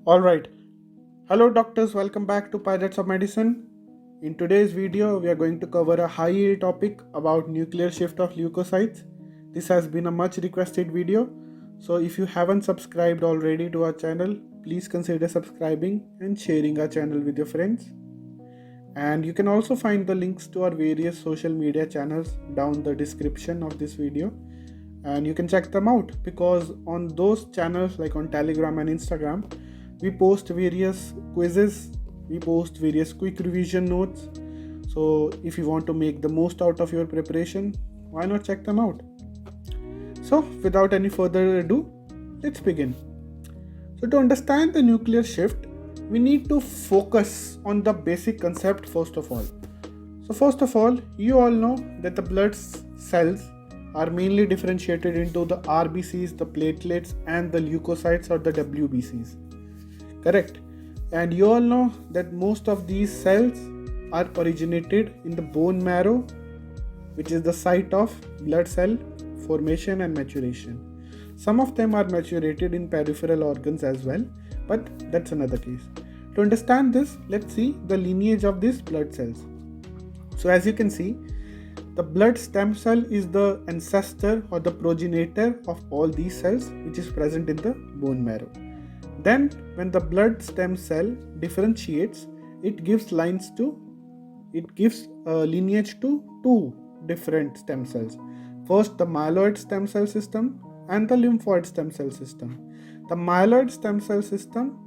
Alright, hello doctors, welcome back to Pirates of Medicine. In today's video, we are going to cover a high yield topic about nuclear shift of leukocytes. This has been a much requested video, so if you haven't subscribed already to our channel, please consider subscribing and sharing our channel with your friends. And you can also find the links to our various social media channels down the description of this video, and you can check them out because on those channels like on Telegram and Instagram, we post various quizzes, we post various quick revision notes. So if you want to make the most out of your preparation, why not check them out? So without any further ado, let's begin. So to understand the nuclear shift, we need to focus on the basic concept first of all. So first of all, you all know that the blood cells are mainly differentiated into the RBCs, the platelets, and the leukocytes or the WBCs. Correct? And you all know that most of these cells are originated in the bone marrow, which is the site of blood cell formation and maturation. Some of them are maturated in peripheral organs as well, but that's another case. To understand this, let's see the lineage of these blood cells. So as you can see, the blood stem cell is the ancestor or the progenitor of all these cells which is present in the bone marrow. Then when the blood stem cell differentiates, it gives lineage to two different stem cells. First, the myeloid stem cell system and the lymphoid stem cell system. The myeloid stem cell system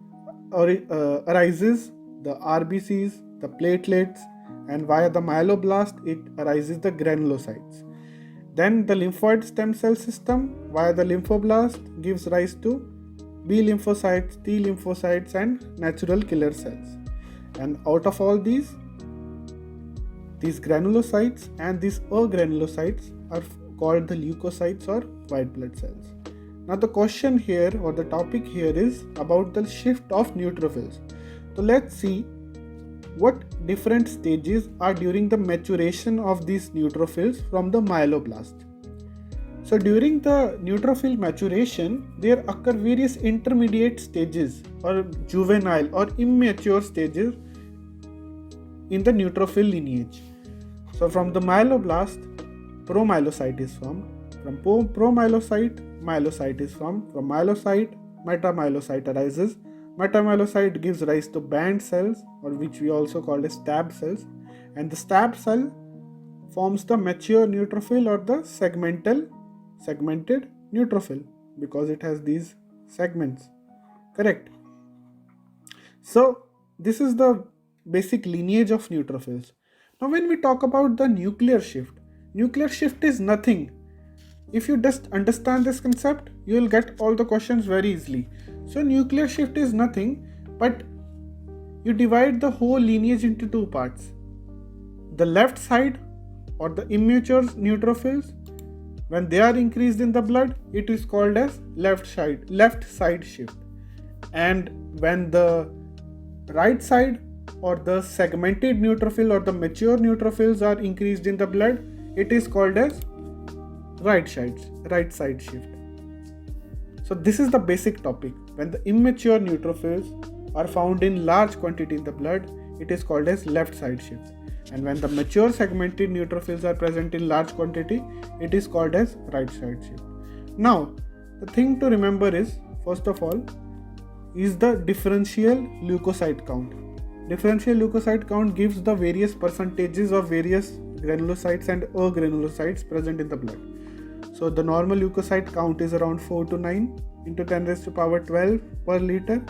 arises the RBCs, the platelets, and via the myeloblast it arises the granulocytes. Then the lymphoid stem cell system via the lymphoblast gives rise to B lymphocytes, T lymphocytes, and natural killer cells. And out of all these granulocytes and these agranulocytes are called the leukocytes or white blood cells. Now the question here or the topic here is about the shift of neutrophils. So let's see what different stages are during the maturation of these neutrophils from the myeloblast. So during the neutrophil maturation, there occur various intermediate stages or juvenile or immature stages in the neutrophil lineage. So from the myeloblast, promyelocyte is formed. From promyelocyte, myelocyte is formed. From myelocyte, metamyelocyte arises. Metamyelocyte gives rise to band cells, or which we also call as stab cells. And the stab cell forms the mature neutrophil or the segmented neutrophil because it has these segments. Correct? So this is the basic lineage of neutrophils. Now when we talk about the nuclear shift is nothing. If you just understand this concept, you will get all the questions very easily. So nuclear shift is nothing, but you divide the whole lineage into two parts. The left side or the immature neutrophils, when they are increased in the blood, it is called as left side shift. And when the right side or the segmented neutrophil or the mature neutrophils are increased in the blood, it is called as right side shift. So this is the basic topic. When the immature neutrophils are found in large quantity in the blood, it is called as left side shift. And when the mature segmented neutrophils are present in large quantity, it is called as right side shift. Now, the thing to remember is, first of all, is the differential leukocyte count. Differential leukocyte count gives the various percentages of various granulocytes and agranulocytes present in the blood. So the normal leukocyte count is around 4 to 9 into 10 raised to power 12 per liter.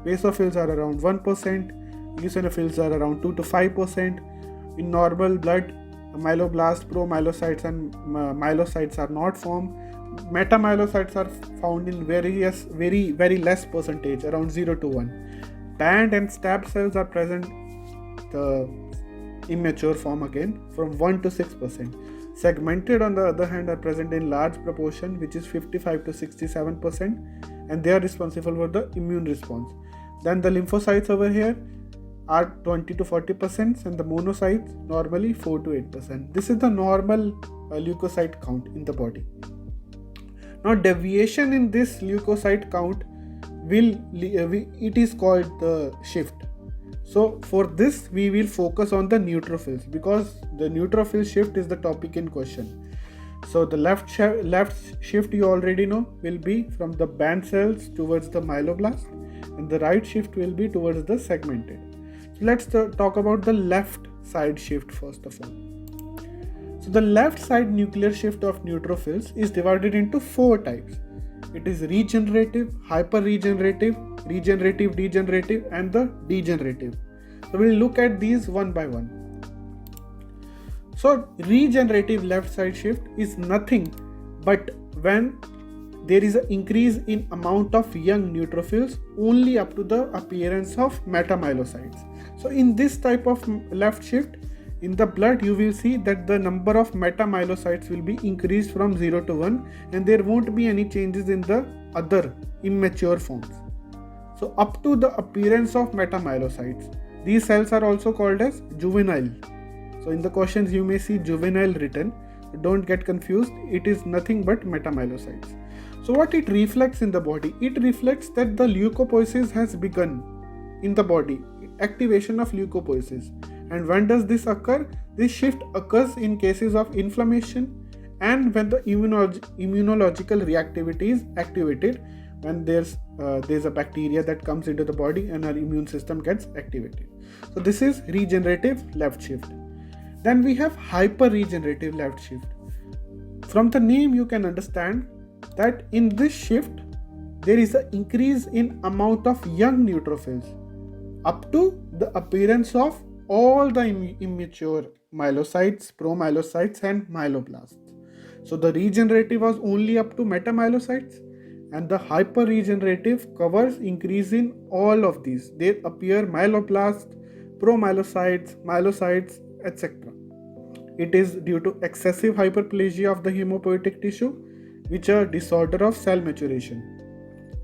Basophils are around 1%. Eosinophils are around 2 to 5%. In normal blood, myeloblast, promyelocytes and myelocytes are not formed. Metamyelocytes are found in very less percentage, around 0 to 1. Band and stab cells are present, the immature form again, from 1 to 6%. Segmented on the other hand are present in large proportion, which is 55 to 67%, and they are responsible for the immune response. Then the lymphocytes over here are 20 to 40% and the monocytes normally 4 to 8%. This is the normal leukocyte count in the body. Now deviation in this leukocyte count it is called the shift. So for this we will focus on the neutrophils, because the neutrophil shift is the topic in question. So the left shift you already know will be from the band cells towards the myeloblast, and the right shift will be towards the segmented. So let's talk about the left side shift first of all. So the left side nuclear shift of neutrophils is divided into 4 types. It is regenerative, hyper-regenerative, regenerative degenerative, and the degenerative. So we'll look at these one by one. So regenerative left side shift is nothing but when there is an increase in amount of young neutrophils only up to the appearance of metamyelocytes. So in this type of left shift, in the blood you will see that the number of metamyelocytes will be increased from 0 to 1, and there won't be any changes in the other immature forms. So up to the appearance of metamyelocytes, these cells are also called as juvenile. So in the questions you may see juvenile written. Don't get confused, it is nothing but metamyelocytes. So what it reflects in the body? It reflects that the leukopoiesis has begun in the body, activation of leukopoiesis. And when does this occur? This shift occurs in cases of inflammation and when the immunological reactivity is activated, when there's a bacteria that comes into the body and our immune system gets activated. So this is regenerative left shift. Then we have hyper-regenerative left shift. From the name you can understand that in this shift there is an increase in amount of young neutrophils up to the appearance of all the immature myelocytes, promyelocytes and myeloblasts. So the regenerative was only up to metamyelocytes, and the hyper-regenerative covers increase in all of these. They appear myeloblasts, promyelocytes, myelocytes, etc. It is due to excessive hyperplasia of the hemopoietic tissue, which is a disorder of cell maturation.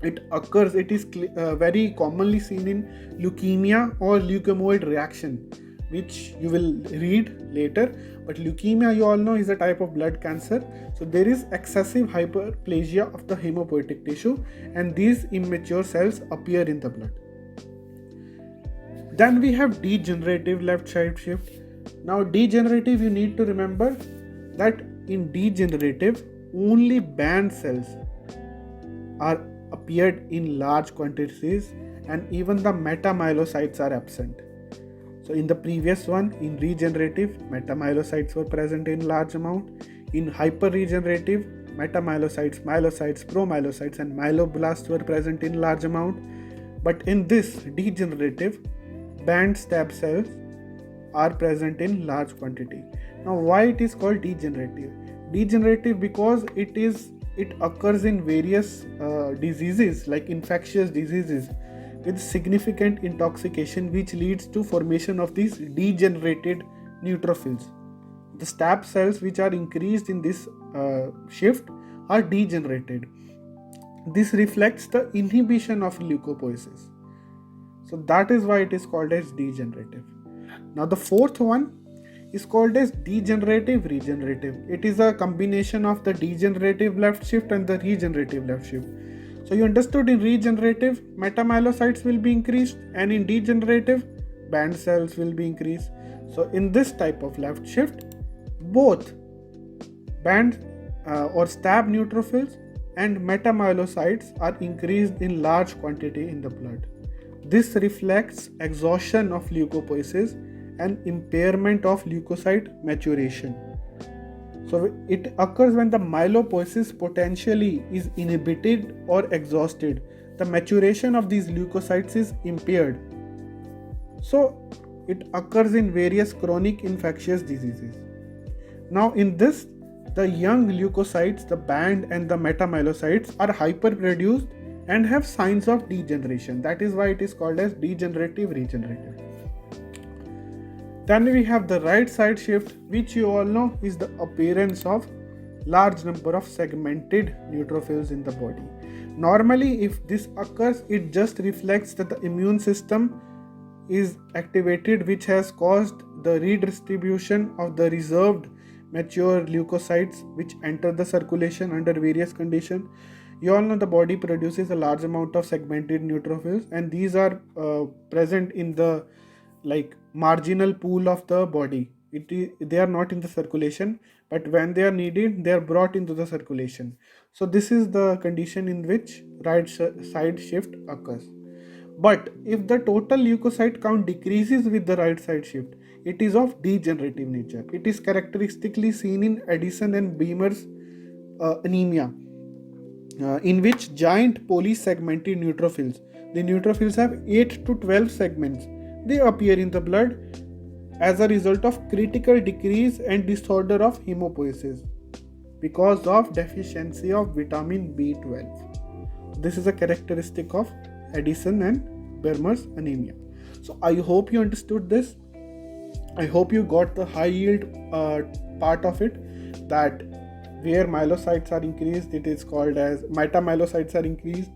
It is very commonly seen in leukemia or leukemoid reaction, which you will read later. But leukemia, you all know, is a type of blood cancer. So there is excessive hyperplasia of the hemopoietic tissue, and these immature cells appear in the blood. Then we have degenerative left side shift. Now degenerative, you need to remember that in degenerative only band cells are appeared in large quantities, and even the metamyelocytes are absent. So in the previous one, in regenerative, metamyelocytes were present in large amount. In hyper-regenerative, metamyelocytes, myelocytes, promyelocytes and myeloblasts were present in large amount. But in this degenerative, band stab cells are present in large quantity. Now why it is called degenerative? Degenerative because it occurs in various diseases like infectious diseases with significant intoxication, which leads to formation of these degenerated neutrophils. The stab cells which are increased in this shift are degenerated. This reflects the inhibition of leukopoiesis. So that is why it is called as degenerative. Now the fourth one is called as degenerative regenerative. It is a combination of the degenerative left shift and the regenerative left shift. So you understood, in regenerative, metamyelocytes will be increased, and in degenerative, band cells will be increased. So in this type of left shift, both band or stab neutrophils and metamyelocytes are increased in large quantity in the blood. This reflects exhaustion of leukopoiesis and impairment of leukocyte maturation. So it occurs when the myelopoiesis potentially is inhibited or exhausted. The maturation of these leukocytes is impaired. So it occurs in various chronic infectious diseases. Now in this, the young leukocytes, the band and the metamyelocytes are hyperproduced and have signs of degeneration. That is why it is called as degenerative regenerative. Then we have the right side shift, which you all know is the appearance of large number of segmented neutrophils in the body. Normally, if this occurs, it just reflects that the immune system is activated, which has caused the redistribution of the reserved mature leukocytes which enter the circulation under various conditions. You all know the body produces a large amount of segmented neutrophils, and these are present in the marginal pool of the body. They are not in the circulation, but when they are needed, they are brought into the circulation. So this is the condition in which right side shift occurs. But if the total leukocyte count decreases with the right side shift, it is of degenerative nature. It is characteristically seen in Addison and Beamer's anemia, in which giant polysegmented neutrophils, the neutrophils have 8 to 12 segments, they appear in the blood as a result of critical decrease and disorder of hemopoiesis because of deficiency of vitamin B12. This is a characteristic of Addison and Beamer's anemia. So I hope you understood this. I hope you got the high yield part of it, that where myelocytes are increased, it is called as metamyelocytes are increased,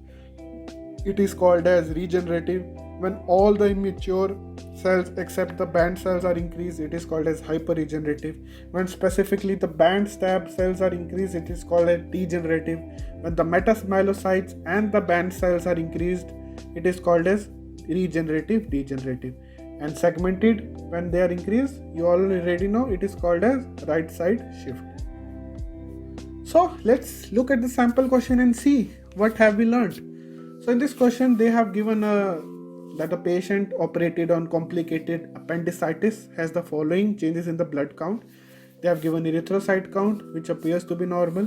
it is called as regenerative. When all the immature cells except the band cells are increased, it is called as hyperregenerative. When specifically the band stab cells are increased, it is called as degenerative. When the metamyelocytes and the band cells are increased, it is called as regenerative, degenerative. And segmented, when they are increased, you already know, it is called as right side shift. So let's look at the sample question and see what have we learned. So in this question, they have given that a patient operated on complicated appendicitis has the following changes in the blood count. They have given erythrocyte count, which appears to be normal,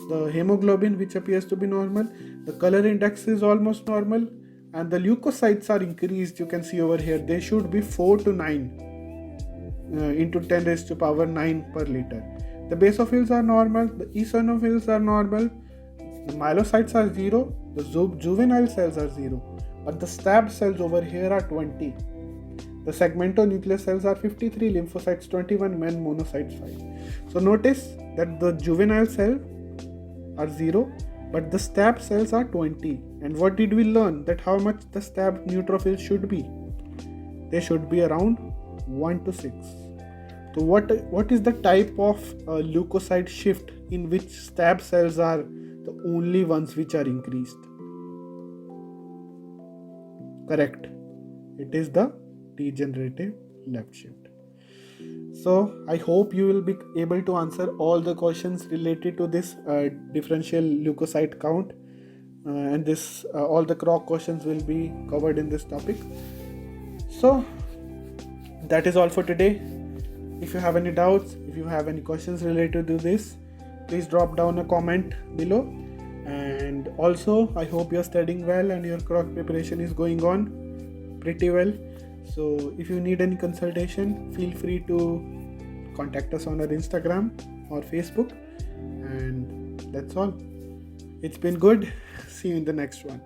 the hemoglobin, which appears to be normal, the color index is almost normal, and the leukocytes are increased. You can see over here, they should be 4 to 9 into 10 raised to power 9 per liter. The basophils are normal, the eosinophils are normal, the myelocytes are 0, the juvenile cells are 0, but the stab cells over here are 20. The segmentonuclear cells are 53, lymphocytes 21, and monocytes 5. So notice that the juvenile cells are 0, but the stab cells are 20. And what did we learn? That how much the stab neutrophils should be? They should be around 1 to 6. So what is the type of leukocyte shift in which stab cells are the only ones which are increased? Correct. It is the degenerative left shift. So I hope you will be able to answer all the questions related to this differential leukocyte count, and this all the Croc questions will be covered in this topic. So that is all for today. If you have any doubts, if you have any questions related to this, please drop down a comment below. And also, I hope you're studying well and your Croc preparation is going on pretty well. So if you need any consultation, feel free to contact us on our Instagram or Facebook. And that's all. It's been good. See you in the next one.